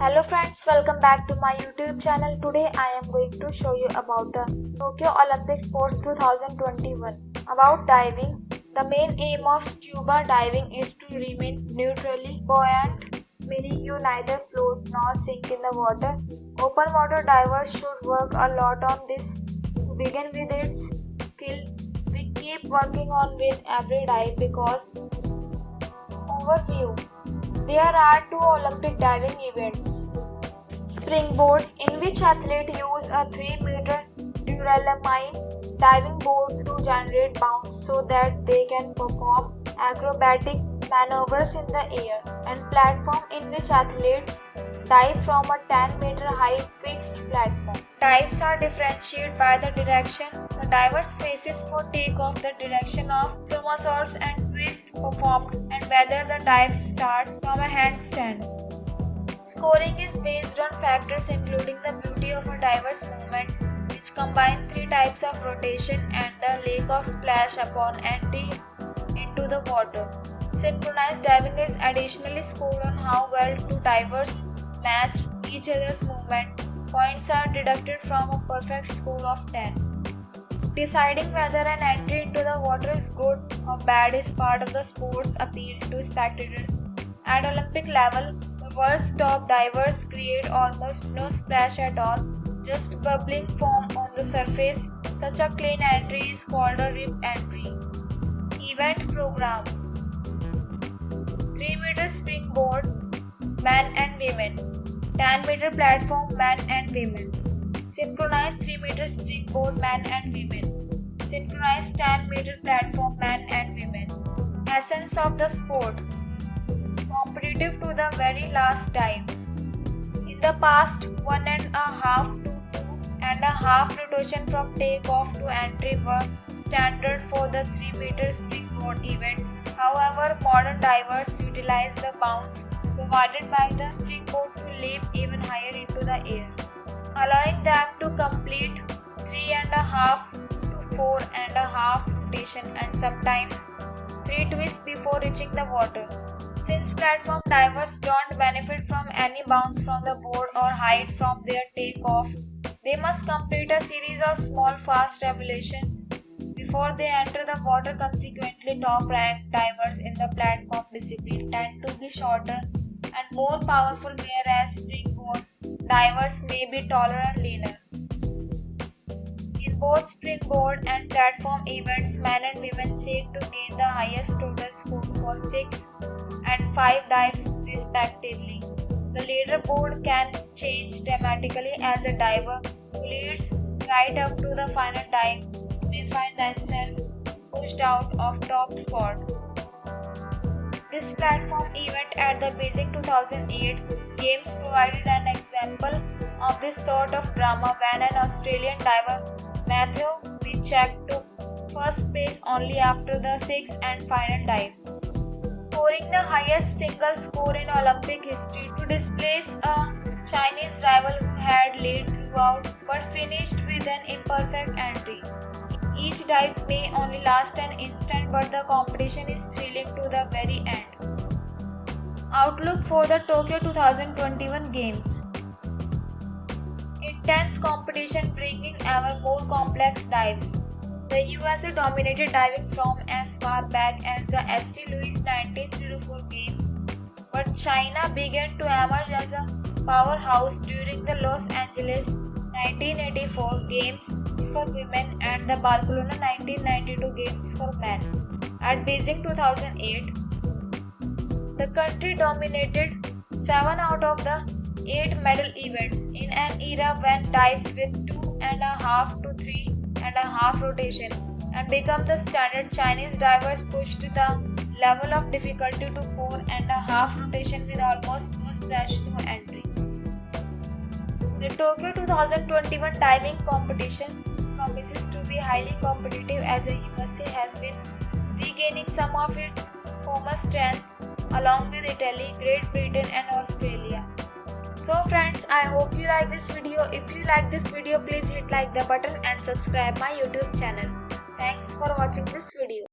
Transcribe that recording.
Hello friends, welcome back to my YouTube channel. Today I am going to show you about the Tokyo Olympic Sports 2021. About diving, the main aim of scuba diving is to remain neutrally buoyant, meaning you neither float nor sink in the water. Open water divers should work a lot on this. To begin with its skill, we keep working on with every dive because overview. There are two Olympic diving events. Springboard, in which athletes use a 3-meter duralumin diving board to generate bounce so that they can perform acrobatic maneuvers in the air, and platform, in which athletes dive from a 10-meter high fixed platform. Dives are differentiated by the direction the divers faces for takeoff, the direction of somersaults and twists performed, and whether the dives start from a handstand. Scoring is based on factors including the beauty of a diver's movement, which combine three types of rotation, and the lack of splash upon entry into the water. Synchronized diving is additionally scored on how well two divers match each other's movement. Points are deducted from a perfect score of 10. Deciding whether an entry into the water is good or bad is part of the sport's appeal to spectators. At Olympic level, the world's top divers create almost no splash at all, just bubbling foam on the surface. Such a clean entry is called a rip entry. Event program: 3-meter springboard, men and women; 10-meter platform, men and women; synchronized 3-meter springboard, men and women; synchronized 10-meter platform, men and women. Essence of the sport: competitive to the very last dive. In the past, 1.5 to 2.5 rotation from takeoff to entry were standard for the 3-meter springboard event. However, modern divers utilize the bounce provided by the springboard to leap even higher into the air, allowing them to complete 3.5 to 4.5 rotation and sometimes 3 twists before reaching the water. Since platform divers don't benefit from any bounce from the board or height from their takeoff, they must complete a series of small fast revolutions before they enter the water. Consequently, top-ranked divers in the platform discipline tend to be shorter and more powerful, whereas springboard divers may be taller and leaner. In both springboard and platform events, men and women seek to gain the highest total score for 6 and 5 dives respectively. The leaderboard can change dramatically as a diver who leads right up to the final dive may find themselves pushed out of top spot. This platform event at the Beijing 2008 Games provided an example of this sort of drama when an Australian diver, Matthew Wycheck, took first place only after the 6th and final dive, scoring the highest single score in Olympic history to displace a Chinese rival who had led throughout but finished with an imperfect entry. Each dive may only last an instant, but the competition is thrilling to the very end. Outlook for the Tokyo 2021 Games: intense competition bringing ever more complex dives. The USA dominated diving from as far back as the St. Louis 1904 Games, but China began to emerge as a powerhouse during the Los Angeles 1984 Games for women and the Barcelona 1992 Games for men. At Beijing 2008, the country dominated 7 out of the 8 medal events in an era when dives with 2.5 to 3.5 rotation and become the standard. Chinese divers pushed the level of difficulty to 4.5 rotation with almost no splash, no entry. The Tokyo 2021 diving competitions promises to be highly competitive as the USA has been regaining some of its former strength along with Italy, Great Britain and Australia. So friends, I hope you like this video. If you like this video, please hit like the button and subscribe my YouTube channel. Thanks for watching this video.